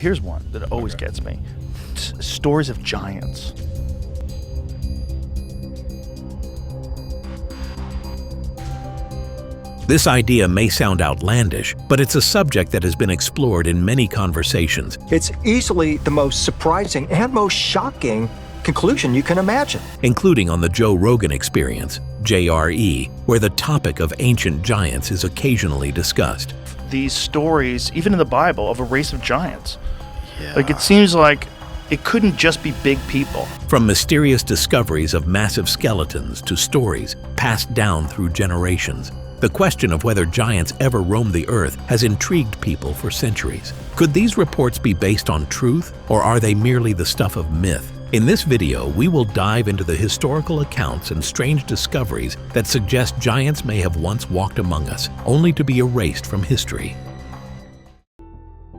Here's one that always gets me. Stories of giants. This idea may sound outlandish, but it's a subject that has been explored in many conversations. It's easily the most surprising and most shocking conclusion you can imagine. Including on the Joe Rogan Experience, JRE, where the topic of ancient giants is occasionally discussed. These stories, even in the Bible, of a race of giants. Like, it seems like it couldn't just be big people. From mysterious discoveries of massive skeletons to stories passed down through generations, the question of whether giants ever roamed the earth has intrigued people for centuries. Could these reports be based on truth, or are they merely the stuff of myth? In this video, we will dive into the historical accounts and strange discoveries that suggest giants may have once walked among us, only to be erased from history.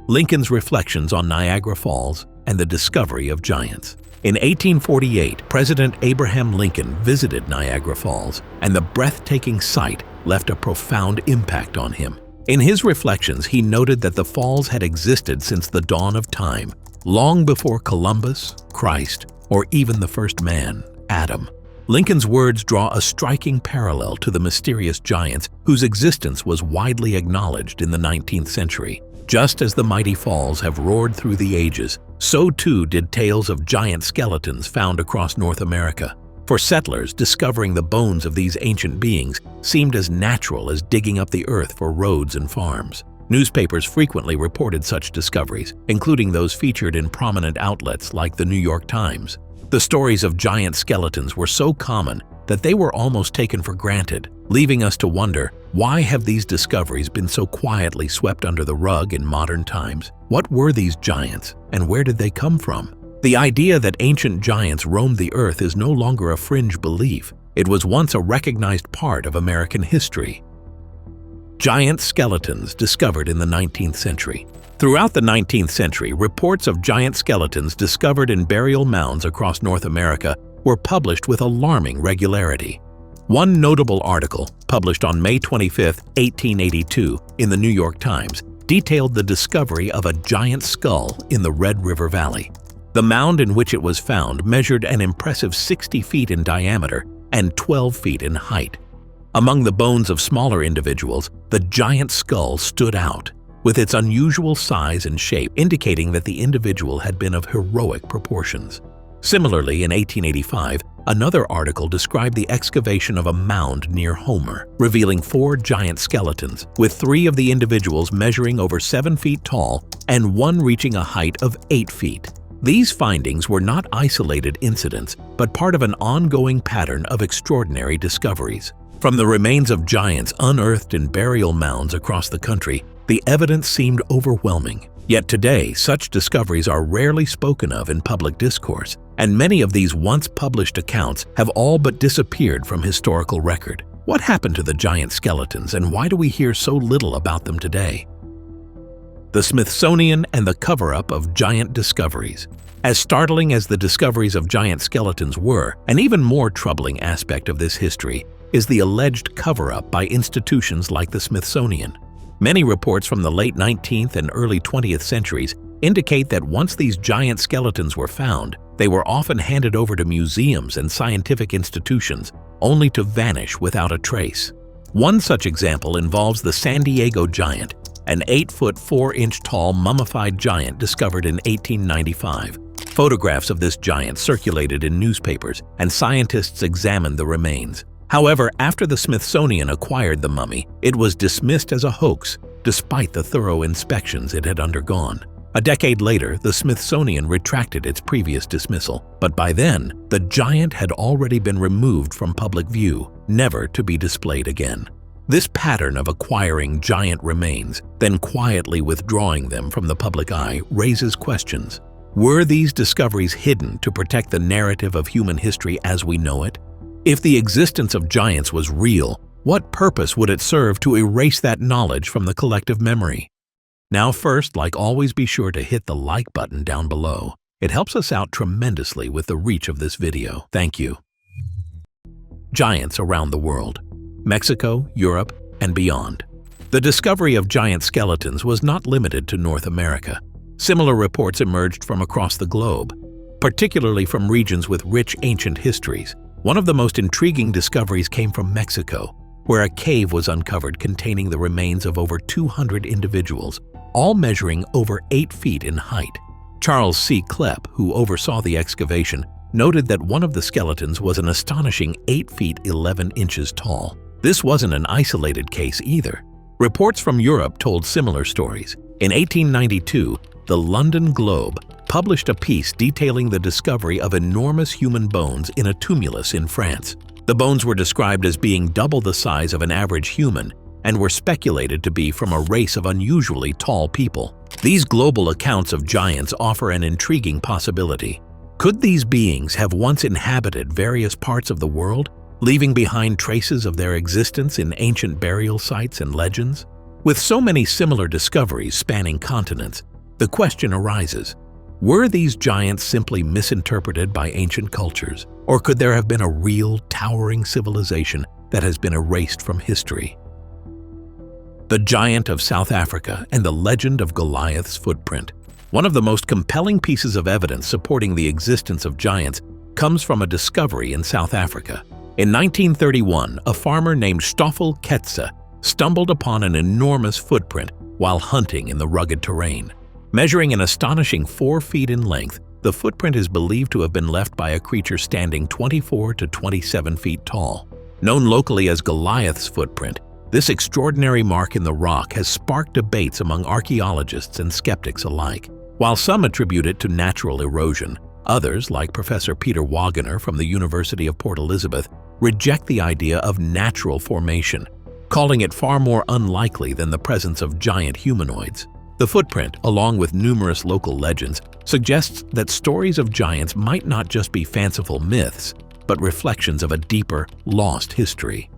Lincoln's reflections on Niagara Falls and the discovery of giants. In 1848, President Abraham Lincoln visited Niagara Falls, and the breathtaking sight left a profound impact on him. In his reflections, he noted that the falls had existed since the dawn of time, long before Columbus, Christ, or even the first man, Adam. Lincoln's words draw a striking parallel to the mysterious giants whose existence was widely acknowledged in the 19th century. Just as the mighty falls have roared through the ages, so too did tales of giant skeletons found across North America. For settlers, discovering the bones of these ancient beings seemed as natural as digging up the earth for roads and farms. Newspapers frequently reported such discoveries, including those featured in prominent outlets like the New York Times. The stories of giant skeletons were so common that they were almost taken for granted, leaving us to wonder, why have these discoveries been so quietly swept under the rug in modern times? What were these giants, and where did they come from? The idea that ancient giants roamed the earth is no longer a fringe belief. It was once a recognized part of American history. Giant skeletons discovered in the 19th century. Throughout the 19th century, reports of giant skeletons discovered in burial mounds across North America were published with alarming regularity. One notable article, published on May 25, 1882, in the New York Times, detailed the discovery of a giant skull in the Red River Valley. The mound in which it was found measured an impressive 60 feet in diameter and 12 feet in height. Among the bones of smaller individuals, the giant skull stood out, with its unusual size and shape indicating that the individual had been of heroic proportions. Similarly, in 1885, another article described the excavation of a mound near Homer, revealing 4 giant skeletons, with 3 of the individuals measuring over 7 feet tall and 1 reaching a height of 8 feet. These findings were not isolated incidents, but part of an ongoing pattern of extraordinary discoveries. From the remains of giants unearthed in burial mounds across the country, the evidence seemed overwhelming. Yet today, such discoveries are rarely spoken of in public discourse, and many of these once published accounts have all but disappeared from historical record. What happened to the giant skeletons, and why do we hear so little about them today? The Smithsonian and the cover-up of giant discoveries. As startling as the discoveries of giant skeletons were, an even more troubling aspect of this history is the alleged cover-up by institutions like the Smithsonian. Many reports from the late 19th and early 20th centuries indicate that once these giant skeletons were found, they were often handed over to museums and scientific institutions, only to vanish without a trace. One such example involves the San Diego giant, an 8-foot 4-inch tall mummified giant discovered in 1895. Photographs of this giant circulated in newspapers, and scientists examined the remains. However, after the Smithsonian acquired the mummy, it was dismissed as a hoax, despite the thorough inspections it had undergone. A decade later, the Smithsonian retracted its previous dismissal, but by then, the giant had already been removed from public view, never to be displayed again. This pattern of acquiring giant remains, then quietly withdrawing them from the public eye, raises questions. Were these discoveries hidden to protect the narrative of human history as we know it? If the existence of giants was real, what purpose would it serve to erase that knowledge from the collective memory? Now first, like always, be sure to hit the like button down below. It helps us out tremendously with the reach of this video. Thank you. Giants around the world. Mexico, Europe, and beyond. The discovery of giant skeletons was not limited to North America. Similar reports emerged from across the globe, particularly from regions with rich ancient histories. One of the most intriguing discoveries came from Mexico, where a cave was uncovered containing the remains of over 200 individuals, all measuring over 8 feet in height. Charles C. Klepp, who oversaw the excavation, noted that one of the skeletons was an astonishing 8 feet 11 inches tall. This wasn't an isolated case either. Reports from Europe told similar stories. In 1892, the London Globe published a piece detailing the discovery of enormous human bones in a tumulus in France. The bones were described as being double the size of an average human and were speculated to be from a race of unusually tall people. These global accounts of giants offer an intriguing possibility. Could these beings have once inhabited various parts of the world, leaving behind traces of their existence in ancient burial sites and legends? With so many similar discoveries spanning continents, the question arises, were these giants simply misinterpreted by ancient cultures, or could there have been a real, towering civilization that has been erased from history? The giant of South Africa and the legend of Goliath's footprint. One of the most compelling pieces of evidence supporting the existence of giants comes from a discovery in South Africa. In 1931, a farmer named Stoffel Ketze stumbled upon an enormous footprint while hunting in the rugged terrain. Measuring an astonishing 4 feet in length, the footprint is believed to have been left by a creature standing 24 to 27 feet tall. Known locally as Goliath's footprint, this extraordinary mark in the rock has sparked debates among archaeologists and skeptics alike. While some attribute it to natural erosion, others, like Professor Peter Wagener from the University of Port Elizabeth, reject the idea of natural formation, calling it far more unlikely than the presence of giant humanoids. The footprint, along with numerous local legends, suggests that stories of giants might not just be fanciful myths, but reflections of a deeper, lost history.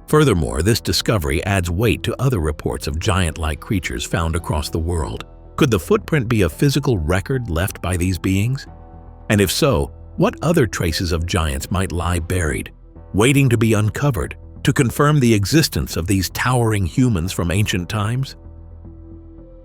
Furthermore, this discovery adds weight to other reports of giant-like creatures found across the world. Could the footprint be a physical record left by these beings? And if so, what other traces of giants might lie buried, waiting to be uncovered, to confirm the existence of these towering humans from ancient times?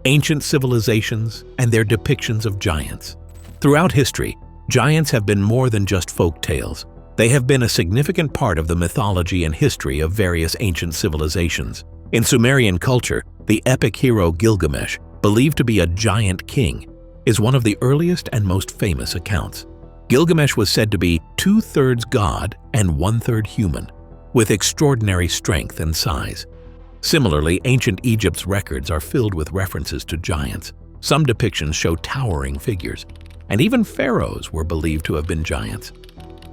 Ancient civilizations and their depictions of giants. Throughout history, giants have been more than just folk tales. They have been a significant part of the mythology and history of various ancient civilizations. In Sumerian culture, the epic hero Gilgamesh, believed to be a giant king, is one of the earliest and most famous accounts. Gilgamesh was said to be 2/3 god and 1/3 human, with extraordinary strength and size. Similarly, ancient Egypt's records are filled with references to giants. Some depictions show towering figures, and even pharaohs were believed to have been giants.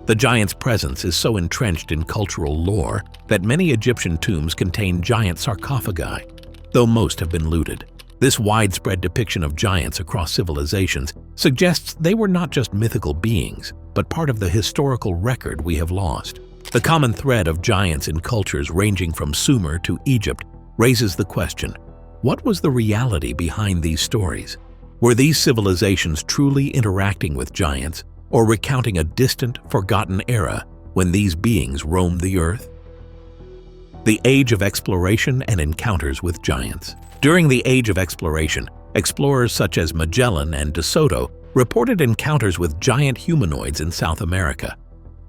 The giant's presence is so entrenched in cultural lore that many Egyptian tombs contain giant sarcophagi, though most have been looted. This widespread depiction of giants across civilizations suggests they were not just mythical beings, but part of the historical record we have lost. The common thread of giants in cultures ranging from Sumer to Egypt raises the question, what was the reality behind these stories? Were these civilizations truly interacting with giants, or recounting a distant, forgotten era when these beings roamed the earth? The Age of Exploration and Encounters with Giants. During the Age of Exploration, explorers such as Magellan and De Soto reported encounters with giant humanoids in South America.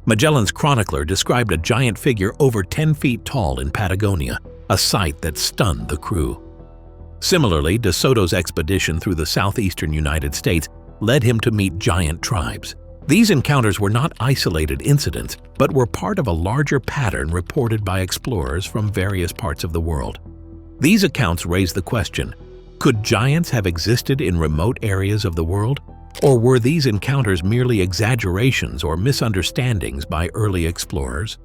Magellan's chronicler described a giant figure over 10 feet tall in Patagonia, a sight that stunned the crew. Similarly, De Soto's expedition through the southeastern United States led him to meet giant tribes. These encounters were not isolated incidents, but were part of a larger pattern reported by explorers from various parts of the world. These accounts raise the question, could giants have existed in remote areas of the world? Or were these encounters merely exaggerations or misunderstandings by early explorers?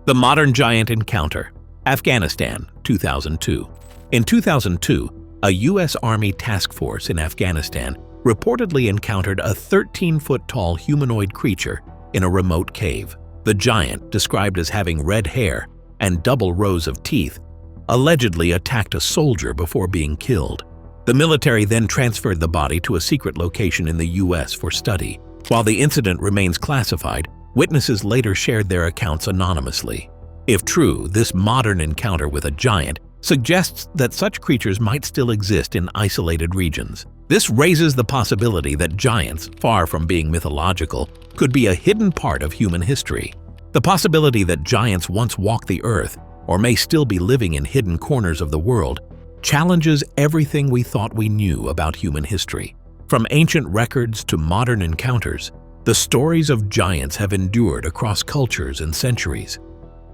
The Modern Giant Encounter, Afghanistan, 2002. In 2002, a U.S. Army task force in Afghanistan reportedly encountered a 13-foot-tall humanoid creature in a remote cave. The giant, described as having red hair and double rows of teeth, allegedly attacked a soldier before being killed. The military then transferred the body to a secret location in the U.S. for study. While the incident remains classified, witnesses later shared their accounts anonymously. If true, this modern encounter with a giant suggests that such creatures might still exist in isolated regions. This raises the possibility that giants, far from being mythological, could be a hidden part of human history. The possibility that giants once walked the earth, or may still be living in hidden corners of the world, challenges everything we thought we knew about human history. From ancient records to modern encounters, the stories of giants have endured across cultures and centuries.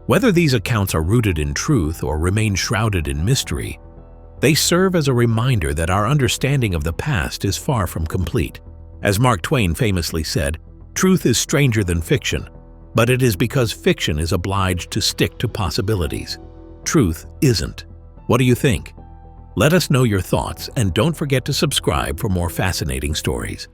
Whether these accounts are rooted in truth or remain shrouded in mystery, they serve as a reminder that our understanding of the past is far from complete. As Mark Twain famously said, "Truth is stranger than fiction, but it is because fiction is obliged to stick to possibilities. Truth isn't." What do you think? Let us know your thoughts, and don't forget to subscribe for more fascinating stories.